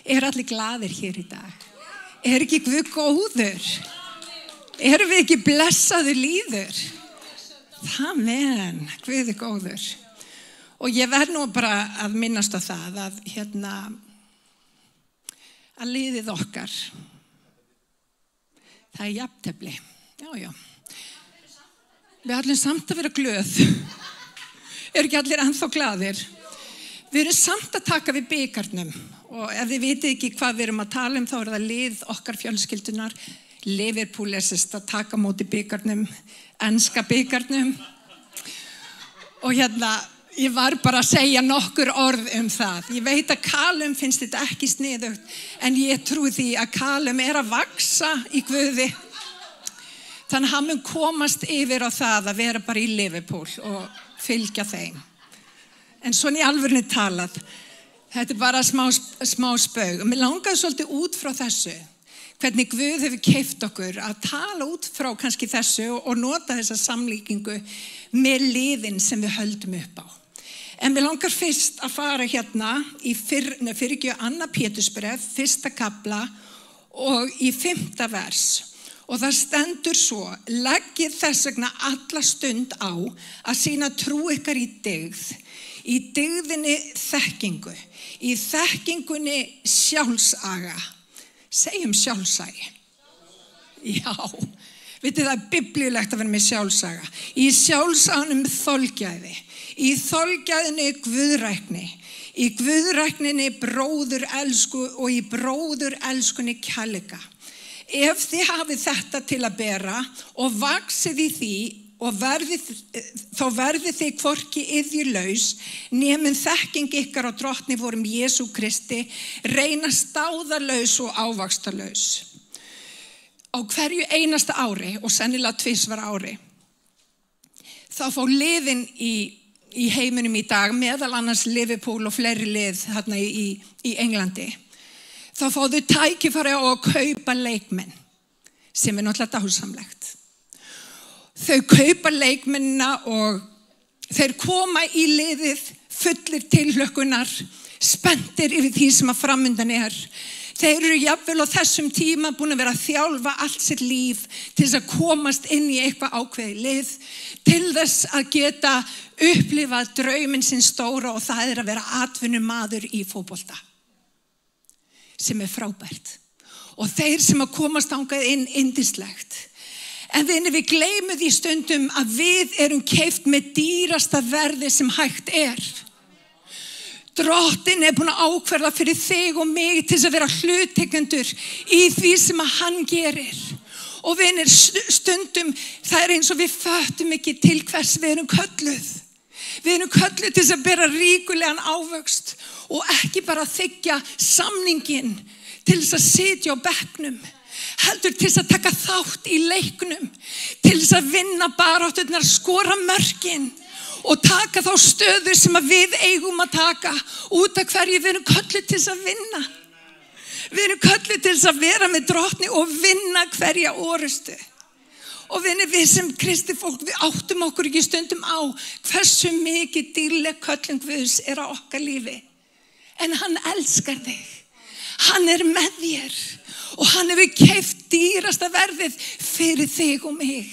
allir glaðir hér í dag? Ekki Guð góður? Erum við ekki blessaður líður? Amen, Guð góður. Og ég verð nú bara að minnast á það að að liðið okkar, það jafntefli. Já. Við ætlum samt að vera glöð. Ekki allir ennþá glaðir? Við erum samt að taka við bikarnum og ef þið vitið ekki hvað við erum að tala þá er það lið okkar fjölskyldunar. Liverpool að taka móti bikarnum, enska bikarnum. Og ég var bara að segja nokkur orð það. Ég veit að Callum finnst þetta ekki sniðugt, en ég trúi því að Callum að vaksa í Guði. Þannig hann mun komast yfir á það að vera bara í Liverpool og fylgja þeim. En svona í alvörunni talað, þetta bara smá spaug. Mér langaði svolítið út frá þessu, hvernig Guð hefur keypt okkur að tala út frá kannski þessu og nota þessa samlíkingu með liðin sem við höldum upp á. En mér langar fyrst að fara í Anna Pétursbréf, 1. kafla og í 5. vers. Og það stendur svo: leggið þess vegna alla stund á að sýna trú ykkar í dyggð, í dyggðinni þekkingu, í þekkingunni sjálfsaga. Segjum sjálfsagi. Já, vitið það er biblíulegt að vera með sjálfsaga. Í sjálfsaganum þolgæði, í þolgæðinni guðrækni, í guðrækninni bróðurelsku og í bróðurelskunni kærleika. Ef þið hafið þetta til að bera og vaxið í því og þá verðið þið hvorki iðjulaus nemin þekking ykkar á drottni vorum Jesú Kristi, reyna stáðalaus og ávaxtalaus. Á hverju einasta ári og sennilega tvisvar ári þá fá liðin í heiminum í dag, meðal annars Liverpool og fleiri lið þarna í Englandi, þá fá þau tækifæri á að kaupa leikmenn, sem er náttúrulega dásamlegt. Þau kaupa leikmennina og þeir koma í liðið fullir tilhlökkunar, spenntir yfir því sem að framundan er. Þeir eru jafnvel á þessum tíma búin að vera að þjálfa allt sitt líf til þess að komast inn í eitthvað ákveðið lið, til þess að geta upplifað drauminn sinn stóra og það er að vera atvinnumaður í fótbolta, sem er frábært. Og þeir sem að komast þangað inn yndislegt. En við gleymum því stundum að við erum keypt með dýrasta verði sem hægt er. Drottinn er búin að ákvarða fyrir þig og mig til þess að vera hluttekendur í því sem að hann gerir. Og vinir, stundum það er eins og við föttum ekki til hvers við erum kölluð. Við erum kölluð til þess að bera ríkulegan ávöxt og ekki bara þiggja samningin til þess að sitja á bekknum. Heldur til þess að taka þátt í leiknum, til þess að vinna barátturnar, skora mörkin og taka þá stöðu sem að við eigum að taka út af hverju við erum kölluð til þess að vinna. Við erum kölluð til þess að vera með drottni og vinna hverja orustu. Og við sem kristið fólk, við áttum okkur ekki stundum á hversu mikið dýrleg köllun Guðs er á okkar lífi. En hann elskar þig. Hann er með þér. Og hann hefur keypt dýrasta verðið fyrir þig og mig.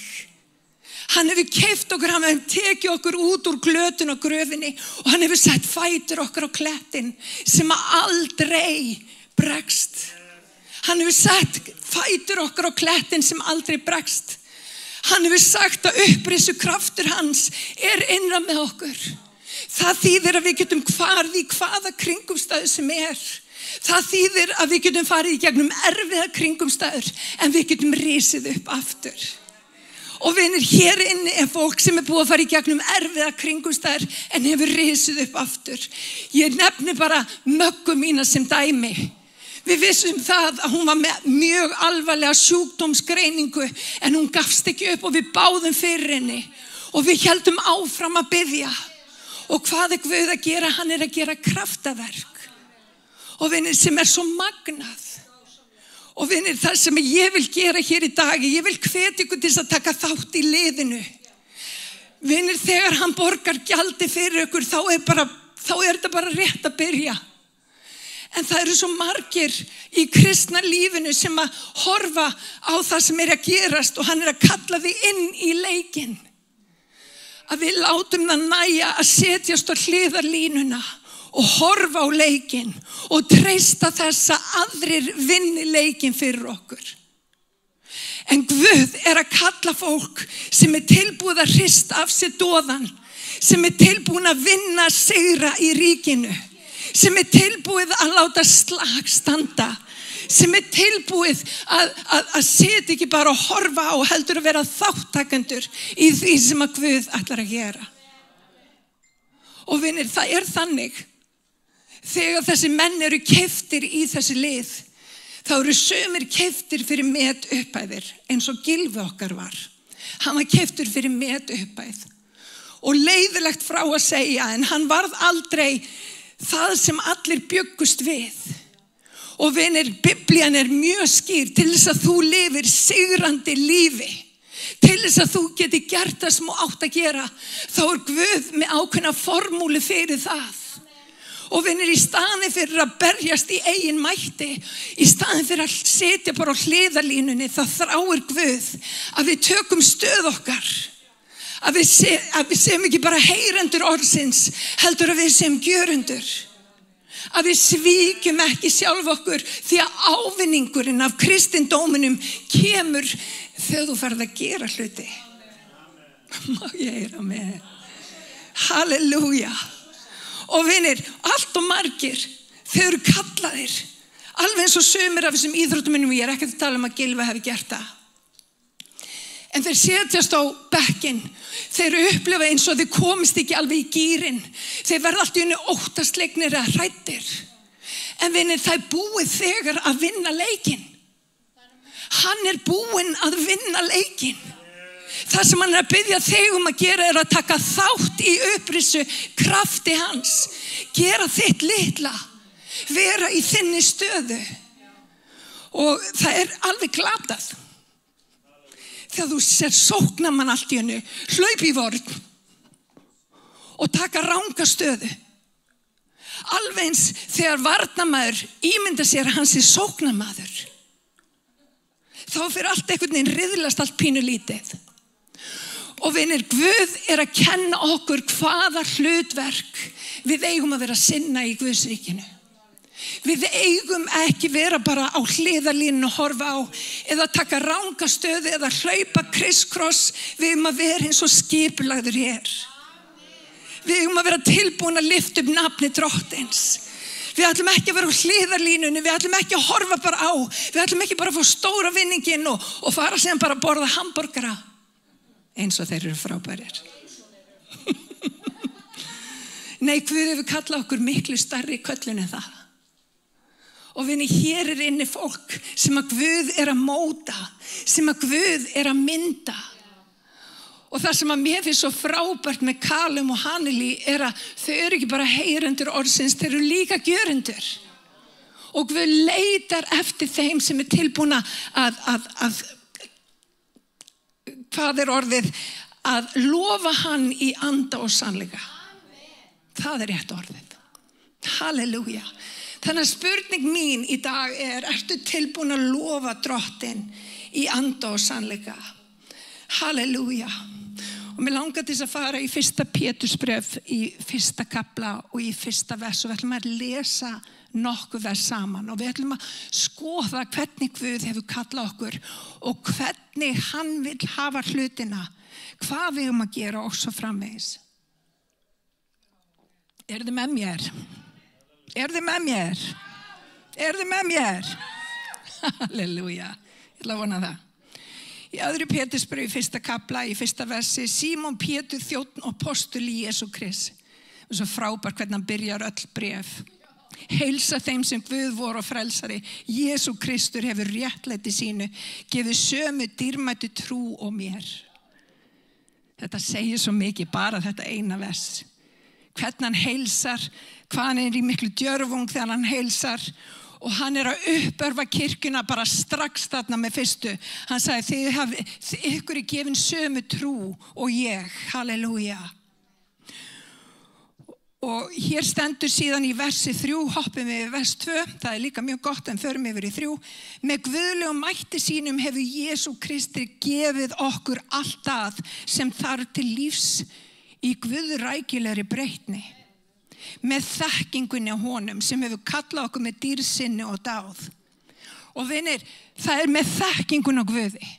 Hann hefur keypt okkur, hann hefur tekið okkur út úr glötun og gröfinni og hann hefur sett fætur okkar á klettin sem aldrei bregst. Hann hefur sett fætur okkar á klettin sem aldrei bregst. Hann hefur sagt að upprisu kraftur hans er innra með okkur. Það þýðir að við getum farið í hvaða kringumstæðu sem er. Það þýðir að við getum farið í gegnum erfiða kringumstæður en við getum risið upp aftur. Og vinir, hér inni er fólk sem er búið að fara í gegnum erfiða kringumstæður en hefur risið upp aftur. Ég nefni bara Möggu mína sem dæmi. Við vissum það að hún var með mjög alvarlega sjúkdómsgreiningu en hún gafst ekki upp og við báðum fyrir henni og við héldum áfram að biðja. Og hvað er Guð að gera? Hann er að gera kraftaverk. Og vinir, sem er svo magnað. Og vinir, það sem ég vil gera hér í dag, ég vil hvetja ykkur til þess að taka þátt í liðinu. Vinir, þegar hann borgar gjaldi fyrir ykkur, þá er þetta bara rétt að byrja. En það eru svo margir í kristna lífinu sem að horfa á það sem að gerast og hann að kalla þig inn í leikinn. Að við látum það nægja að setjast á hliðarlínuna og horfa á leikinn og treysta þess að aðrir vinni leikinn fyrir okkur. En Guð að kalla fólk sem tilbúið að hrista af sér doðan, sem tilbúin að vinna sigra í ríkinu, sem tilbúið að láta slag standa, sem tilbúið að setja ekki bara að horfa á, heldur að vera þáttakendur í því sem að Guð ætlar að gera. Og vinir, það þannig, þegar þessi menn eru keyptir í þessi lið, þá eru sumir keyptir fyrir metupphæðir, eins og Gylfi okkar var. Hann var keyptur fyrir metupphæð. Og leiðilegt frá að segja, en hann varð aldrei það sem allir bjuggust við. Og vinir, Biblían mjög skýr til þess að þú lifir sigrandi lífi. Til þess að þú geti gert það sem þú átt að gera, þá Guð með ákveðna formúlu fyrir það. Og vinir, í staðinn fyrir að berjast í eigin mætti, í staðinn fyrir að setja bara á hliðarlínunni, þá þráir Guð að við tökum stöð okkar. Að við séum ekki bara heyrendur orðsins, heldur að við séum gjörendur. Að við svíkjum ekki sjálf okkur, því að ávinningurinn af kristindóminum kemur þegar þú ferð að gera hluti. Má ég heyra með? Halleluja. Og vinir, allt og margir, þeir eru kallaðir, alveg eins og sumir af þessum íþróttumönnum, ég ekki að tala að Gylfi hafi gert það. En þeir setjast á bekkinn, þeir upplifa eins og þeir komist ekki alveg í gírinn. Þeir verða allt í einu óttaslegnir eða hræddir. En vinir, það búið þegar að vinna leikinn. Hann búinn að vinna leikinn. Það sem hann að biðja þig að gera að taka þátt í upprisu krafti hans. Gera þitt litla. Vera í þinni stöðu. Og það alveg glatað. Þegar þú sér sóknarmann allt í hennu, hlaup í vörn og taka ranga stöðu. Alveg eins þegar varnarmaður ímynda sér að hann sé sóknarmaður. Þá fyrir allt einhvern veginn riðlast allt pínu lítið. Og vinir, Guð að kenna okkur hvaða hlutverk við eigum að vera að sinna í Guðs ríkinu. Við eigum ekki vera bara á hliðarlínunni og horfa á eða taka ranga stöðu eða hlaupa kriskross. Við eigum að vera eins og skipulagður hér. Við eigum að vera tilbúin að lyfta upp nafni Drottins. Við ætlum ekki að vera á hliðarlínunni, við ætlum ekki að horfa bara á, við ætlum ekki bara að fá stóra vinninginn og fara sem bara að borða hamborgara eins og þeir eru frábærir. Nei, Guð hefur kallað okkur miklu stærri köllun en það. Og vinni, hér inni fólk sem að Guð að móta, sem að Guð að mynda. Og það sem að mér finnst svo frábært með Kalum og Haneli að þau eru ekki bara heyrendur orðsins, þeir eru líka gjörendur. Og Guð leitar eftir þeim sem tilbúna hvað orðið, að lofa hann í anda og sannleika. Það rétt orðið. Halleluja. Þannig að spurning mín í dag ertu tilbúin að lofa Drottinn í anda og sannleika? Halleluja. Og mér langar til þess að fara í 1. Pétursbréf í 1. kapla og í 1. vers og við ætlum að lesa nokkuð vers saman og við ætlum að skoða hvernig Guð hefur kallað okkur og hvernig hann vil hafa hlutina, hvað við að gera og svo framvegis. Þið með mér? Þið með mér? Þið með mér? Halleluja. Ég ætla að vona það. Í 2. Pétursbréf í 1. kapla í 1. versi, Símon Pétur þjónn og postul í Jesú Krist. Og svo frábært hvernig hann byrjar öll bréf. Heilsa þeim sem Guð vor og frelsari, Jesú Kristur hefur réttlæti sínu, gefið sömu dýrmætu trú og mér. Þetta segir svo mikið, bara þetta eina vers. Hvernig hann heilsar, hvað hann í miklu djörfung þegar hann heilsar og hann að uppörfa kirkjuna bara strax þarna með fyrstu. Hann sagði, ykkur gefin sömu trú og ég. Halleluja. Og hér stendur síðan í versi 3, hoppum við vers 2, það líka mjög gott en förum yfir í 3. Með guðlegum mætti sínum hefur Jesú Kristi gefið okkur allt það sem þarf til lífs í guðrækilegri breytni. Með þekkingunni á honum sem hefur kallað okkur með dýrsinni og dáð. Og vinir, það með þekkingun á Guði.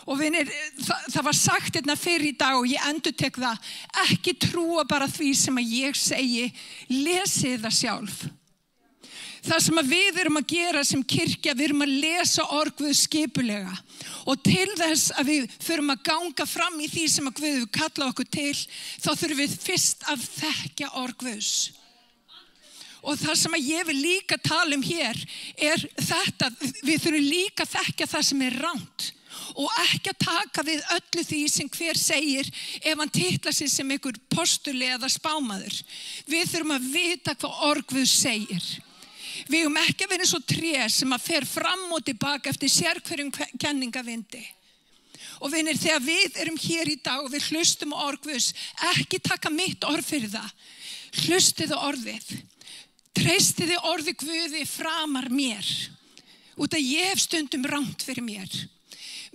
Og vinir, það var sagt hérna fyrir í dag og ég endurtek það, ekki trúa bara því sem að ég segi, lesið það sjálf. Það sem að við erum að gera sem kirkja, við erum að lesa orð Guðs skipulega. Og til þess að við förum að ganga fram í því sem að Guð hefur kallað okkur til, þá þurfum við fyrst að þekkja orð Guðs. Og það sem að ég vil líka tala hér þetta, við þurfum líka að þekkja það sem rangt. Og ekki að taka við öllu því sem hver segir ef hann titlar sig sem einhver postuli eða spámaður. Við þurfum að vita hvað orð Guðs segir. Við eigum ekki að vera eins og tré sem að fer fram og tilbaka eftir sérhverjum kenningavindi. Og vinir, þegar við erum hér í dag og við hlustum á orð Guðs, ekki taka mitt orð fyrir það. Hlustiði orðið. Treystiði orði Guði framar mér. Út að ég hef stundum rangt fyrir mér.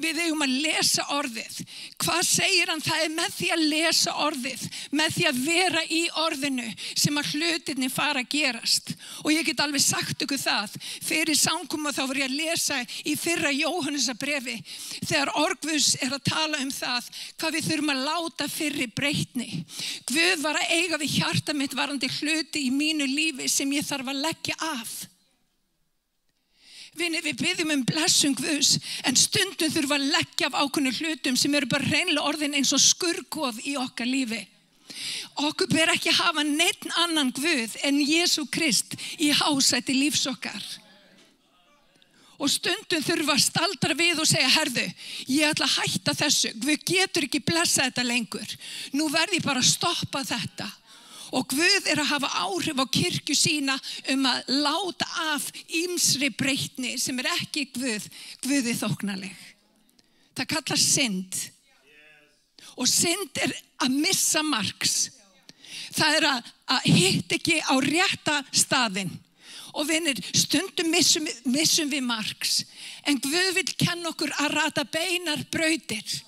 Við eigum að lesa orðið. Hvað segir hann? Það með því að lesa orðið, með því að vera í orðinu sem að hlutirnir fara að gerast. Og ég get alveg sagt ykkur það, fyrir samkomu þá var ég að lesa í fyrra Jóhannesarbrefi, þegar orð Guðs að tala það, hvað við þurfum að láta fyrri breytni. Guð var að eiga við hjarta mitt varandi hluti í mínu lífi sem ég þarf að leggja af. Vinir, við biðjum blessun Guðs, en stundum þurfum að leggja af ákveðnum hlutum sem eru bara hreinlega orðin eins og skurðgoð í okkar lífi. Okkur ber ekki hafa neinn annan Guð en Jesú Krist í hásæti lífs okkar. Og stundum þurfum að staldra við og segja, herðu, ég ætla að hætta þessu. Guð getur ekki blessa þetta lengur. Nú verð ég bara að stoppa þetta. Og Guð að hafa áhrif á kirkju sína að láta af ýmsri breytni sem ekki Guði þóknanleg. Það kallast synd. Og synd að missa marks. Það að hitta ekki á rétta staðinn. Og vinir, stundum missum við marks. En Guð vill kenna okkur að rata beinar brautir.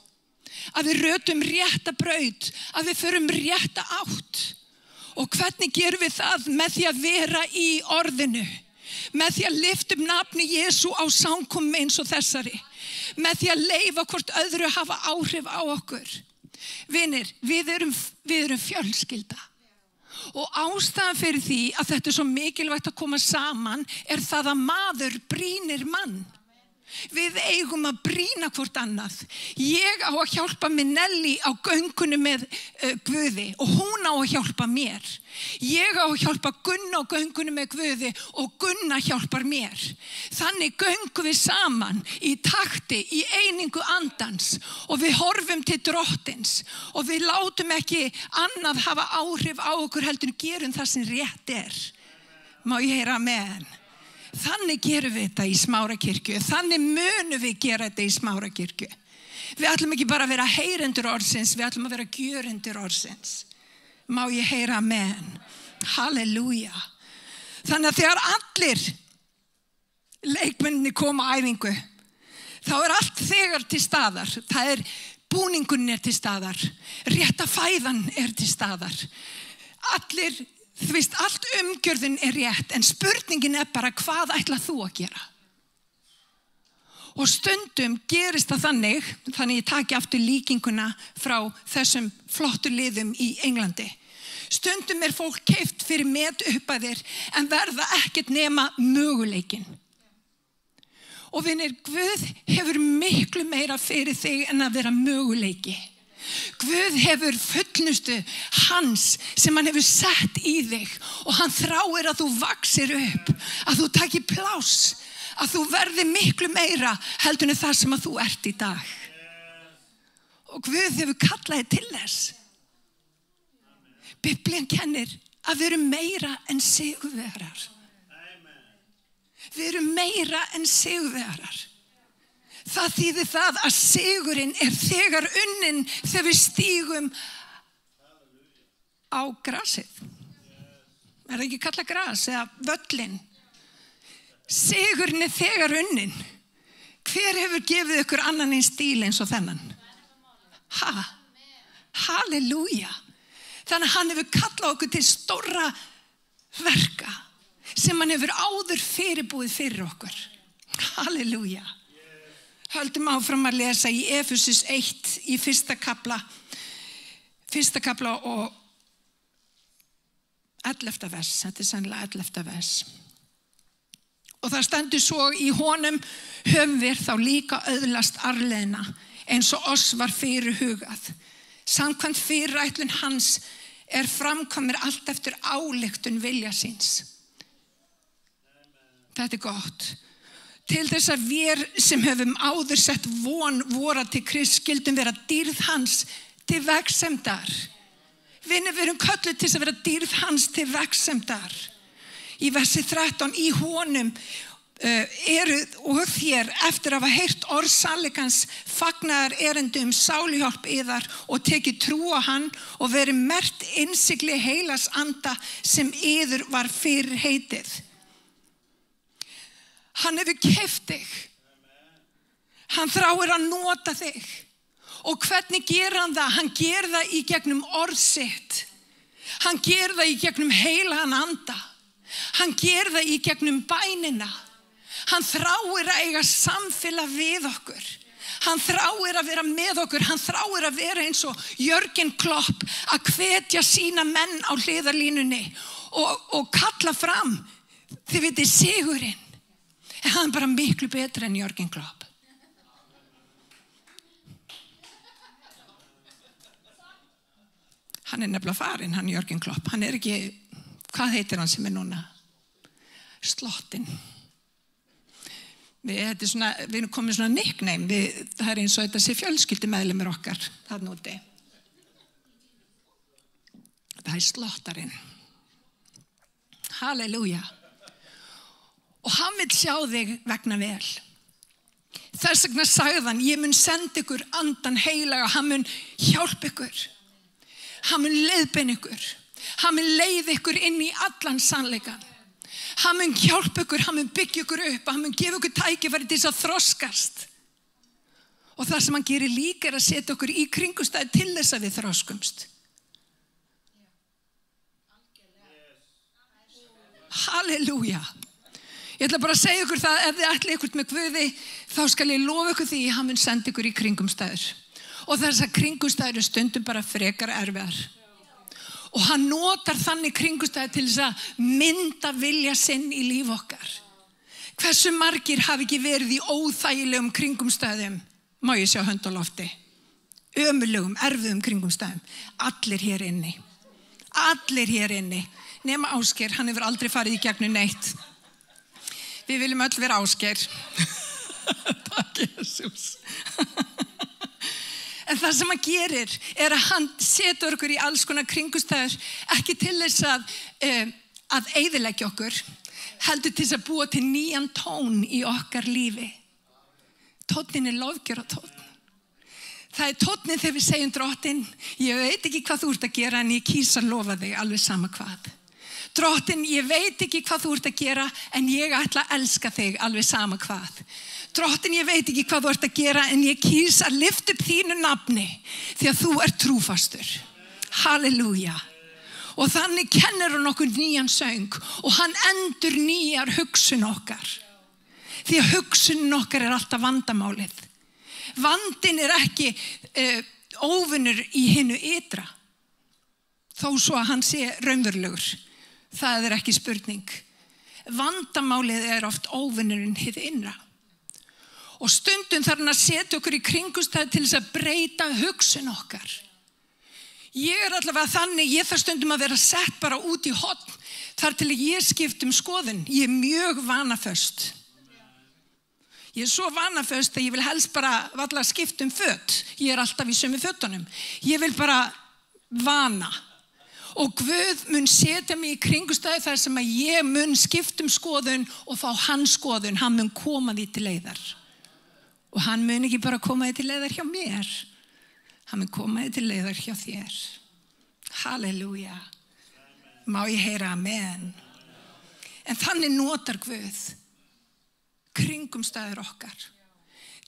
Að við rötum rétta braut. Að við förum rétta átt. Og hvernig gerum við það? Með því að vera í orðinu. Með því að lyfta nafni Jesú á samkomu eins og þessari. Með því að leyfa hvort öðru hafa áhrif á okkur. Vinir, við erum fjölskylda. Og ástæðan fyrir því að þetta svo mikilvægt að koma saman það að maður brýnir mann. Við eigum að brýna hvort annað. Ég á að hjálpa Nelly á göngunum með Guði og hún á að hjálpa mér. Ég á að hjálpa Gunna á göngunum með Guði og Gunna hjálpar mér. Þannig göngum við saman í takti, í einingu andans og við horfum til drottins og við látum ekki annað hafa áhrif á okkur heldur gerum það sem rétt Má ég heyra amen? Þannig gerum við þetta í Smárakirkju. Þannig munum við gera þetta í Smárakirkju. Við ætlum ekki bara að vera heyrendur orðsins, við ætlum að vera gjörendur orðsins. Má ég heyra amen? Halleluja. Þannig að þegar allir leikmennirnir koma á æfingu, þá allt þegar til staðar. Það búningurinn til staðar. Rétta fæðan til staðar. Allir Þú veist, allt umgjörðin rétt, en spurningin bara hvað ætlað þú að gera? Og stundum gerist það þannig ég taki aftur líkinguna frá þessum flottu liðum í Englandi. Stundum fólk keypt fyrir metupphæðir en verða ekkert nema möguleikinn. Og vinir, Guð hefur miklu meira fyrir þig en að vera möguleiki. Guð hefur fullnustu hans sem hann hefur sett í þig og hann þráir að þú vaxir upp, að þú takir pláss, að þú verði miklu meira heldur en það sem að þú ert í dag. Og Guð hefur kallað til þess. Biblían kennir að við erum meira en sigurvegarar. Við erum meira en sigurvegarar. Það þýðir það að sigurinn þegar unnin þegar við stígum á grasið. það ekki kallað gras eða völlin? Sigurinn þegar unnin. Hver hefur gefið ykkur annan eins stíl eins og þennan? Halleluja. Þannig að hann hefur kallað okkur til stórra verka sem hann hefur áður fyrirbúið fyrir okkur. Halleluja. Höldum áfram að lesa í Efesus 1 í fyrsta kafla og 11. vers. Þetta sennilega 11. vers. Og það stendur svo: í honum höfum við þá líka öðlast arfleiðina eins og oss var fyrirhugað. Samkvæmt fyrirætlun hans framkvæmir allt eftir ályktun vilja síns. Þetta gott. Til þess að við sem höfum áður sett von vora til Krist skildum vera dýrð hans til vegsemdar. Við erum kölluð til að vera dýrð hans til vegsemdar. Í versi 13, í honum eru og þér eftir að hafa heyrt orð sannleikans fagnaðar erindi sáluhjálp yðar og tekið trú á hann og verið merkt innsigli heilags anda sem yður var fyrir heitið. Hann hefur keypt þig. Hann þráir að nota þig. Og hvernig gerir hann það? Hann gerir það í gegnum orð sitt. Hann gerir það í gegnum heilagan anda. Hann gerir það í gegnum bænina. Hann þráir að eiga samfélag við okkur. Hann þráir að vera með okkur. Hann þráir að vera eins og Jörgen Klopp að hvetja sína menn á hliðarlínunni og kalla fram, þið vitið, sigurinn. En hann bara miklu betur en Jörgen Klopp. Hann nefnilega farinn, hann Jörgen Klopp. Hann ekki, hvað heitir hann sem núna? Slottinn. Við erum komið svona nickname. Það eins og þetta sé fjölskyldumeðlimur okkar þarna úti. Það slottarinn. Halleluja. Og hann vill sjá þig vegna vel. Þess vegna sagði hann: ég mun senda ykkur andan heilaga, hann mun hjálpa ykkur. Hann mun leiðbeina ykkur. Hann mun leiða ykkur inn í allan sannleikann. Hann mun hjálpa ykkur, hann mun byggja ykkur upp, hann mun gefa ykkur tækifæri til þess að þroskast. Og það sem hann gerir líka að setja okkur í kringumstæður til þess að við þroskumst. Halleluja. Ég ætla bara að segja ykkur það, ef þið ætlið ykkur með Guði, þá skal ég lofa ykkur því að hann mun senda ykkur í kringumstæður. Og þessar kringumstæður stundum bara frekar erfiðar. Og hann notar þannig kringumstæður til þess að mynda vilja sinn í líf okkar. Hversu margir hafi ekki verið í óþægilegum kringumstæðum? Má ég sjá hönd á lofti? Ömurlegum, erfiðum kringumstæðum. Allir hér inni. Allir hér inni. Nema Ásgeir, hann hefur aldrei farið í gegnum neitt. Við viljum öll vera Ásgeir. Takk Jesús. En það sem hann gerir að hann setur okkur í alls konar kringumstæður, ekki til þess að eyðileggja okkur, heldur til þess að búa til nýjan tón í okkar lífi. Tónninn lofgjörð tónn. Það tónninn þegar við segjum: Drottinn, ég veit ekki hvað þú ert að gera, en ég kýs að lofa þig alveg sama hvað. Drottinn, ég veit ekki hvað þú ert að gera, en ég ætla að elska þig alveg sama hvað. Drottinn, ég veit ekki hvað þú ert að gera, en ég kýs að lyfta upp þínu nafni, því að þú ert trúfastur. Halleluja. Og þannig kennir hann okkur nýjan söng og hann endur nýjar hugsun okkar. Því að hugsunin okkar alltaf vandamálið. Vandinn ekki óvinur í hinu ytra. Þó svo að hann sé raunverulegur. Það ekki spurning. Vandamálið oft óvinurinn hið innra. Og stundum þarf hann að setja okkur í kringumstæður til þess að breyta hugsun okkar. Ég allavega þannig, ég þarf stundum að vera sett bara út í horn þar til ég skipt skoðun. Ég mjög vanaföst. Ég svo vanaföst að ég vil helst bara varla skipta föt. Ég alltaf í sömu fötunum. Ég vil bara vana. Og Guð mun setja mig í kringumstæður þar sem að ég mun skipta skoðun og fá hans skoðun. Hann mun koma því til leiðar. Og hann mun ekki bara koma því til leiðar hjá mér. Hann mun koma því til leiðar hjá þér. Halleluja. Má ég heyra amen. En þannig notar Guð kringumstæður okkar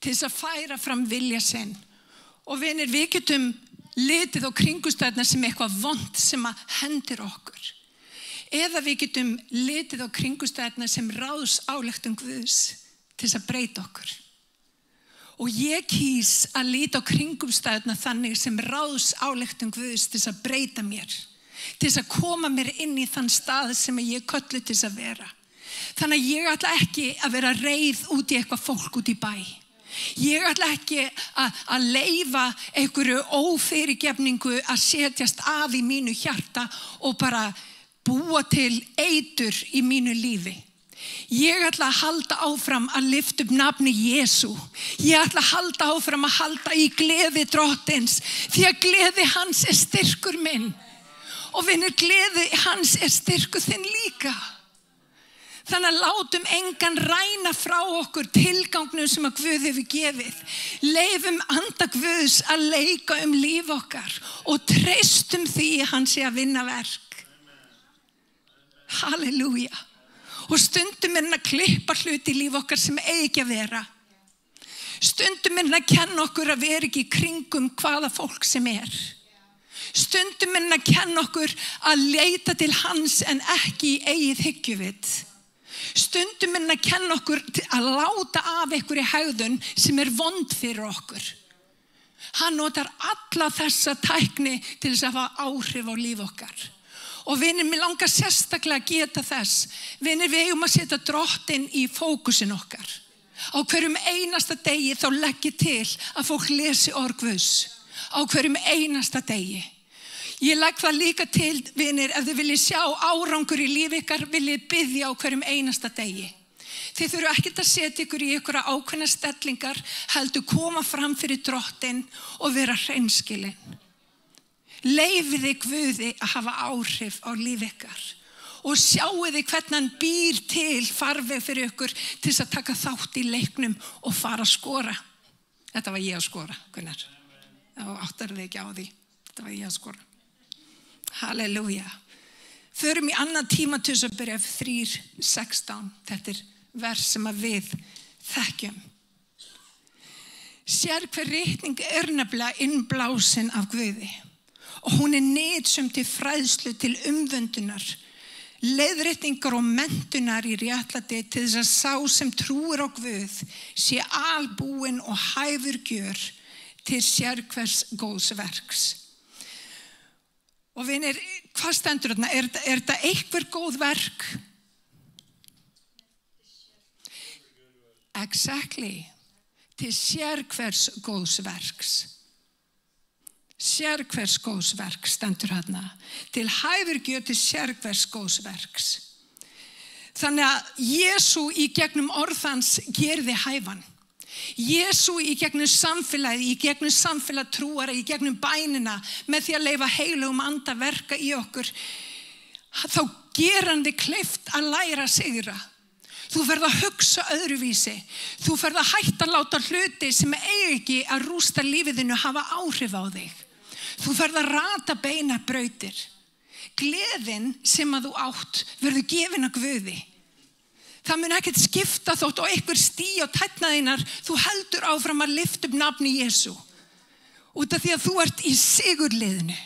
til þess að færa fram vilja sinn. Og vinir, við getum litið á kringumstæðuna sem eitthvað vont sem að hendir okkur. Eða við getum litið á kringumstæðuna sem ráðsályktun Guðs til þess að breyta okkur. Og ég kýs að líta á kringumstæðuna þannig sem ráðsályktun Guðs til þess að breyta mér. Til þess að koma mér inn í þann stað sem ég kölluð til þess að vera. Þannig að ég ætla ekki að vera reið út í eitthvað fólk út í bæ. Ég ætla ekki að leyfa einhverju ófyrirgefningu að setjast að í mínu hjarta og bara búa til eitur í mínu lífi. Ég ætla að halda áfram að lyfta upp nafni Jesú. Ég ætla að halda áfram að halda í gleði Drottins, því að gleði hans styrkur minn. Og vinir, gleði hans styrkur þinn líka. Þannig að látum engan ræna frá okkur tilgangnum sem að Guð hefur gefið. Leifum anda Guðs að leika líf okkar og treystum því hann sé að vinna verk. Halleluja. Og stundum hann að klippa hluti í líf okkar sem eigi ekki að vera. Stundum hann að kenna okkur að vera ekki í kringum hvaða fólk sem Stundum hann að kenna okkur að leita til hans en ekki í eigið hyggjuvit. Stundum hann að kenna okkur að láta af einhverju hegðun sem vond fyrir okkur. Hann notar alla þessa tækni til þess að hafa áhrif á líf okkar. Og vinir, mér langar sérstaklega að geta þess. Vinir, við eigum að setja Drottinn í fókusin okkar. Á hverjum einasta degi þá legg ég til að fólk lesi orð Guðs. Á hverjum einasta degi. Ég legg það líka til, vinir, ef þið viljið sjá árangur í lífi ykkar, viljið biðja á hverjum einasta degi. Þið þurfum ekkert að setja ykkur í einhverja ákveðna stellingar, heldur koma fram fyrir Drottinn og vera hreinskilin. Leyfið þið Guði að hafa áhrif á lífi ykkar og sjáu þið hvernig hann býr til farveg fyrir ykkur til þess að taka þátt í leiknum og fara að skora. Þetta var ég að skora, Gunnar. Þá áttar þið ekki á því. Þetta var ég að skora. Halleluja. Förum í 2. Tímóteusarbréf 3:16. Þetta vers sem að við þekkjum. Sér hver ritning nefnilega innblásin af Guði og hún nytsum til fræðslu, til umvöndunar, leiðréttingar og menntunar í réttlæti til þess að sá sem trúir á Guð sé albúinn og hæfur gjör til sérhvers góðs verks. Og vinir, hvað stendur þarna? Er þetta einhver góð verk? Exactly. Til sérhvers góðs verks. Sérhvers góðs verks stendur þarna. Til hæfur gjör til sérhvers góðs verks. Þannig að Jesú í gegnum orðans gerði hæfan. Jesú í gegnum samfélagið, í gegnum samfélag trúara, í gegnum bænina, með því að leyfa heilugum anda verka í okkur, þá ger hann þig kleift að læra sigra. Þú ferð að hugsa öðruvísi. Þú ferð að hætta að láta hluti sem eigi ekki að rústa lífiðinu hafa áhrif á þig. Þú ferð að rata beina brautir. Gleðin sem að þú átt verður gefin að Guði. Það mun ekkert skipta þótt og einhver stí á tætnaðinnar, þú heldur áfram að lyfta upp nafni Jesú. Út af því að þú ert í sigurliðinu.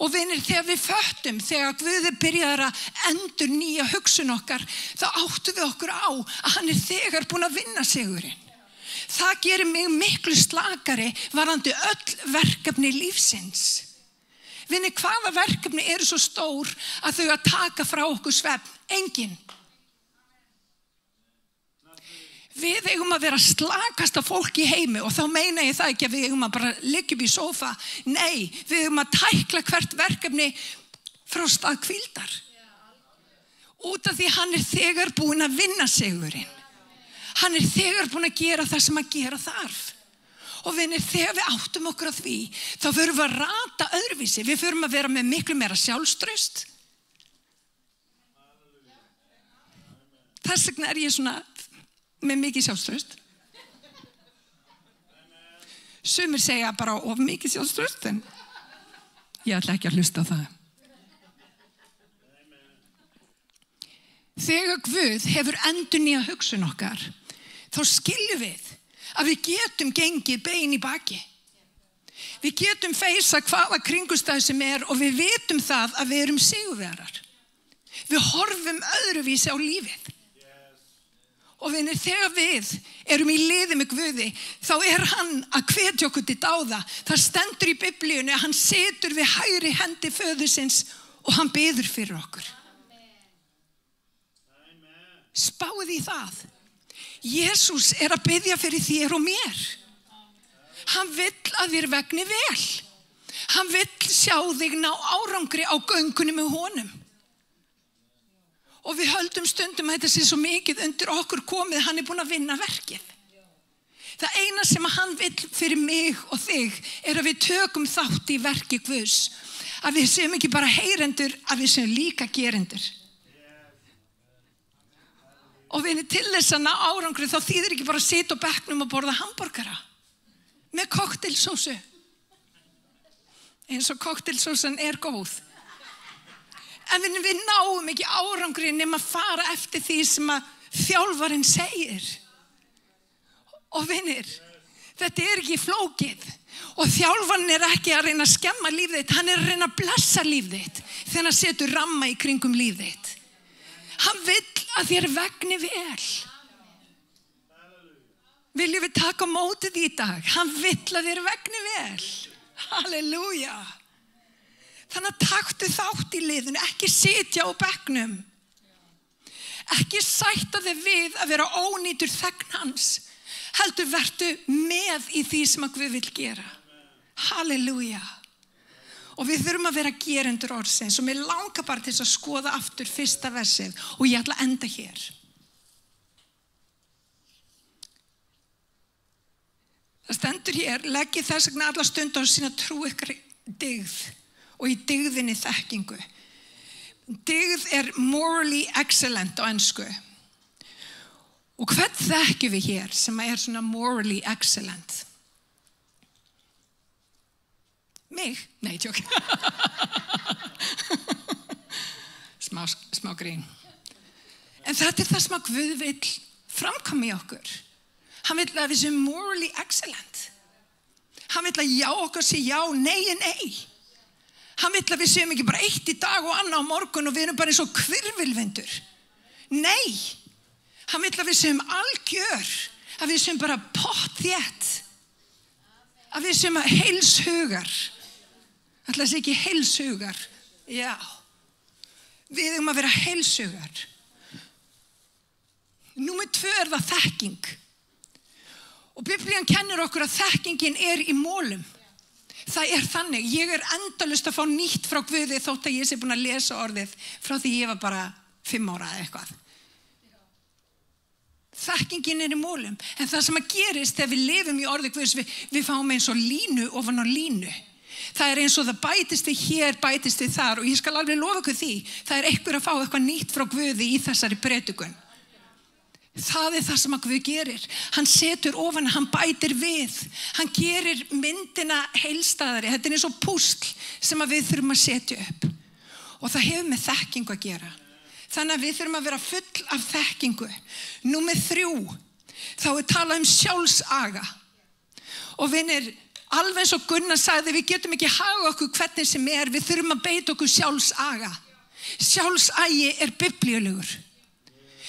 Og vinir, þegar við föttum, þegar Guði byrjar að endurnýja hugsun okkar, þá áttum við okkur á að hann þegar búinn að vinna sigurinn. Það gerir mig miklu slakari varðandi öll verkefni lífsins. Vinir, hvaða verkefni eru svo stór að þau að taka frá okkur svefn? Engin. Við eigum að vera slakasta fólk í heimi og þá meina ég það ekki að við eigum að bara liggja upp í sófa. Nei, við eigum að tækla hvert verkefni frá stað hvíldar. Út af því hann þegar búinn að vinna sigurinn. Hann þegar búinn að gera það sem að gera þarf. Og vinir, þegar við áttum okkur á því, þá förum við að rata öðruvísi. Við förum að vera með miklu meira sjálfstraust. Þess vegna ég svona með mikið sjálfstraust. Sumir segja bara of mikið sjálfstraust, en ég ætla ekki að hlusta á það. þegar Guð hefur endurnýjað hugsun okkar, þá skiljum við að við getum gengið bein í baki. Við getum feisa hvaða kringumstæðu sem og við vitum það að við erum sigurvegarar. Við horfum öðruvísi á lífið. Og vinir, þegar við erum í liði með Guði, þá hann að hvetja okkur til dáða. Það stendur í Biblíunni að hann situr við hægri hendi föðursins og hann biður fyrir okkur. Spáið í það. Jesús að biðja fyrir þér og mér. Hann vill að þér vegni vel. Hann vill sjá þig ná árangri á göngunni með honum. Og við höldum stundum að þetta sé svo mikið undir okkur komið, hann búinn að vinna verkið. Það eina sem hann vill fyrir mig og þig að við tökum þátt í verki Guðs. Að við séum ekki bara heyrendur, að við séum líka gerendur. Og við til þess að ná árangri þá þýðir ekki bara að sitja á bekknum og borða hamborgara. Með koktelsósu. Eins og koktelsósan góð. En við náum ekki árangri nema að fara eftir því sem að þjálfarinn segir. Og vinir, þetta ekki flókið. Og þjálfarinn ekki að reyna að skemma líf þitt, hann að reyna að blessa líf þitt þegar hann setur ramma í kringum líf þitt. Hann vill að þér vegni vel. Viljum við taka á móti því í dag? Hann vill að þér vegni vel. Halleluja. Þannig að taktu þátt í liðinu, ekki sitja á bekknum. Ekki sætta þig við að vera ónýtur þegn hans. Heldur vertu með í því sem að Guð vill gera. Halleluja. Og við þurfum að vera gerendur orðsins og mér langar bara til að skoða aftur fyrsta versið og ég ætla að enda hér. Það stendur hér, leggið þess vegna alla stund á sína trú ykkar dygð. Og í dygðinni þekkingu. Dygð morally excellent á ensku. Og hvern þekkjum við hér sem svona morally excellent? Mig? Nei, tjók. Smá grín. En þetta það sem að Guð vill framkvæma í okkur. Hann vill að við séum morally excellent. Hann vill að já okkar sé já, nei en nei. Hann vill að við séum ekki bara eitt í dag og annað á morgun og við erum bara eins og hvirfilvindur. Nei, hann vill að við séum algjör, að við séum bara pottþétt, að við séum heilshugar. Ætli það sé ekki heilshugar? Já, við eigum að vera heilshugar. Númer 2 það þekking. Og Biblían kennir okkur að þekkingin í mólum. Það þannig, ég endalaust að fá nýtt frá Guði þótt að ég sé búin að lesa orðið frá því ég var bara 5 ára eða eitthvað. Þekkingin í mólum, en það sem að gerist þegar við lifum í orði Guðs, við fáum eins og línu ofan á línu. Það eins og það bætist við hér, bætist við þar og ég skal alveg lofa ykkur því, það einhver að fá eitthvað nýtt frá Guði í þessari predikun. Það það sem að Guð gerir. Hann setur ofan, hann bætir við. Hann gerir myndina heilstæðari. Þetta eins og púsl sem að við þurfum að setja upp. Og það hefur með þekkingu að gera. Þannig að við þurfum að vera full af þekkingu. Númer 3, þá talað sjálfsaga. Og vinir, alveg eins og Gunnar sagði, við getum ekki haga okkur hvernig sem við þurfum að beita okkur sjálfsaga. Sjálfsagi biblíulegur.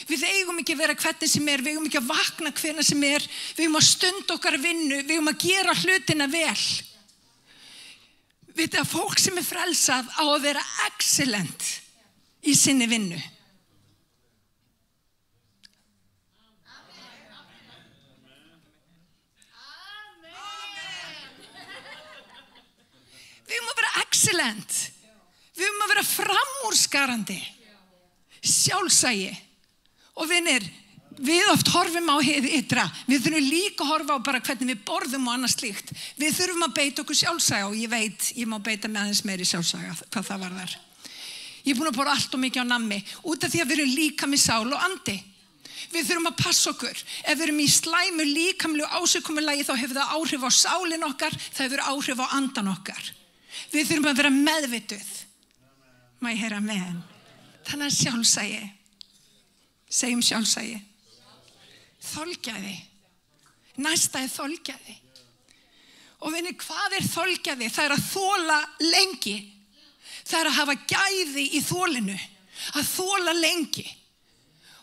Við eigum ekki að vera hvernig sem við eigum ekki að vakna hvenær sem við eigum að stunda okkar vinnu, við eigum að gera hlutina vel. Vitið að fólk sem frelsað á að vera excellent í sinni vinnu. Við eigum að vera excellent. Við eigum að vera framúrskarandi. Sjálfsagi. Og vinir, við oft horfum á hið ytra. Við þurfum líka að horfa á bara hvernig við borðum og annað slíkt. Við þurfum að beita okkur sjálfsaga og ég veit, ég má beita með aðeins meiri sjálfsaga hvað það varðar. Ég búin að borða allt og mikið á nammi út af því að við erum líka með sál og andi. Við þurfum að passa okkur. Ef við erum í slæmu líkamlegu ásigkomulagi þá hefur það áhrif á sálin okkar, það hefur áhrif á andan okkar. Við þurfum að vera meðvituð. Má ég heyra amen? Þannig að sjálfsagi. Segjum sjálfsagi. Þolgæði. Næsta þolgæði. Og vinir, hvað þolgæði? Það að þola lengi. Það að hafa gæði í þolinu. Að þola lengi.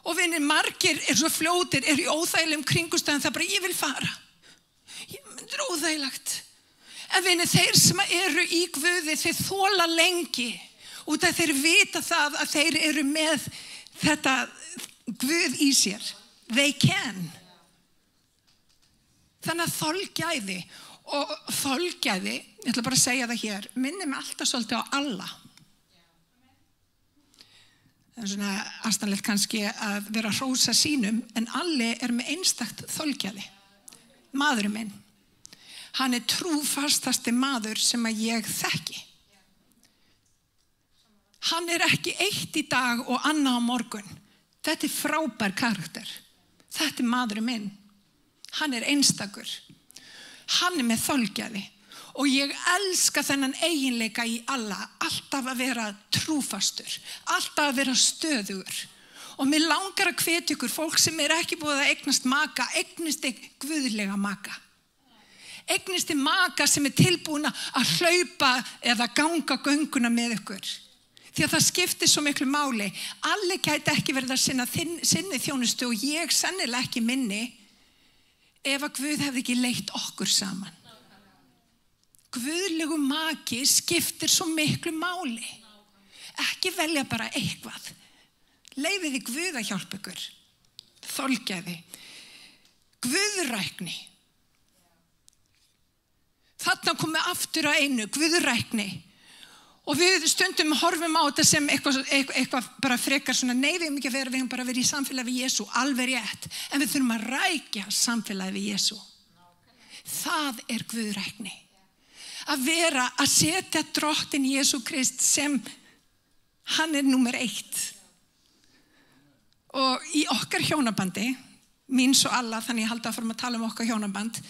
Og vinir, margir svo fljótir, í óþægilegum kringumstæðum, það bara, ég vil fara. Það óþægilegt. En vinir, þeir sem eru í Guði, þeir þola lengi. Út af þeir vita það að þeir eru með þetta Guð í sér. They can. Þannig að þolgæði. Og þolgæði, ég ætla bara að segja það hér, minnir mig alltaf svolítið á alla. Það svona astanlegt kannski að vera að hrósa sínum, en Alli með einstakt þolgæði. Maðurinn minn. Hann trúfastasti maður sem að ég þekki. Hann ekki eitt í dag og annað á morgun. Þetta frábær karakter. Þetta maðurinn minn. Hann einstakur. Hann með þolgæði. Og ég elska þennan eiginleika í alla. Alltaf að vera trúfastur. Alltaf að vera stöðugur. Og mér langar að hvetja ykkur fólk sem ekki búið að eignast maka, eignist guðlega maka. Eignist maka sem tilbúin að hlaupa eða ganga gönguna með ykkur. Því að það skiptir svo miklu máli. Alli gæti ekki verið að sinna sinni þjónustu og ég sennilega ekki minni ef að Guð hefði ekki leitt okkur saman. Guðlegu maki skiptir svo miklu máli. Ekki velja bara eitthvað. Leyfið Guð að hjálpa ykkur. Þolgæði. Guðrækni. Þarna komum aftur á einu, guðrækni. Og við stundum horfum á þetta sem eitthvað bara frekar svona, nei við ekki að vera, við bara verið í samfélagi við Jesú, alveg rétt. En við þurfum að rækja samfélagi við Jesú. Það guðrækni. Að vera, að setja drottinn Jesú Krist sem hann númer 1. Og í okkar hjónabandi, mín svo alla, þannig ég haldi áfram að tala okkar hjónaband,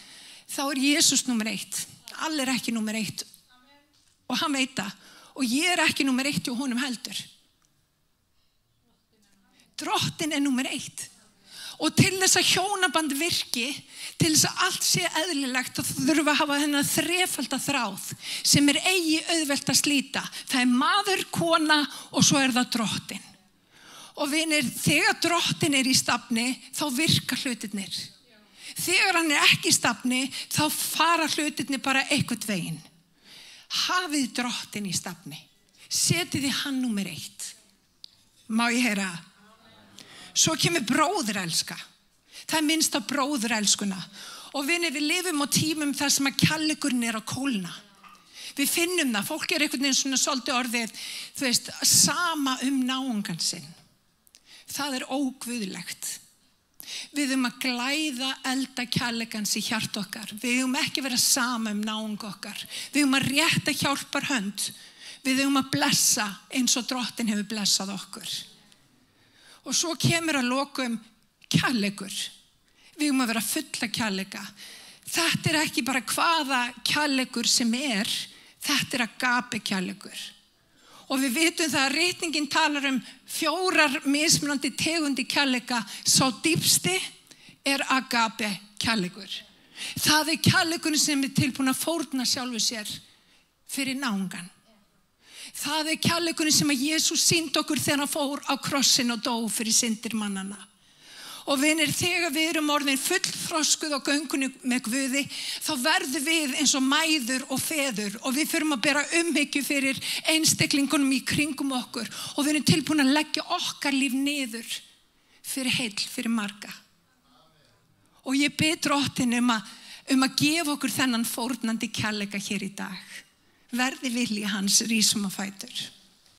þá Jesús númer 1. Alli ekki númer 1. Og hann veit það. Og ég ekki númer 1 og honum heldur. Drottinn númer 1. Og til þess að hjónaband virki, til þess að allt sé eðlilegt, þá þurfum við að hafa þennan þrefalda þráð sem eigi auðvelt að slíta. Það maður, kona og svo það drottinn. Og vinir, þegar drottinn í stafni, þá virka hlutirnir. Þegar hann ekki í stafni, þá fara hlutirnir bara einhvern veginn. Hafið drottinn í stafni. Setið hann númer 1. Má ég heyra? Svo kemur bróðurelska. Það minnst á bróðurelskuna. Og vinir, við lifum á tímum þar sem að kærleikurinn að kólna. Við finnum það. Fólk einhvern veginn svona svolítið orðið, þú veist, sama náungan sinn. Það óguðlegt. Við að glæða elda kærleikans í hjart okkar. Við ekki vera sama náung okkar. Við að rétta hjálpar hönd. Við að blessa eins og drottinn hefur blessað okkur. Og svo kemur að lokum kærleikur. Við að vera fulla kærleika. Þetta ekki bara hvaða kærleikur sem þetta agape kærleikur. Og við vitum það að ritningin talar 4 mismunandi tegundi kærleika. Sá dýpsti agape kærleikur. Það kærleikurinn sem tilbúin að fórna sjálfu sér fyrir náungan. Það kærleikurinn sem að Jesús sýndi okkur þegar hann fór á krossin og dó fyrir syndir mannana. Og vinir, þegar við orðin fullþroskuð á göngunni með Guði, þá verðum við eins og mæður og feður og við þurfum að bera umhyggju fyrir einstaklingunum í kringum okkur og við erum tilbúin að leggja okkar líf niður fyrir heill, fyrir marga. Og ég bið drottinn að gefa okkur þennan fórnandi kærleika hér í dag. Verði vilji hans rísum á fætur.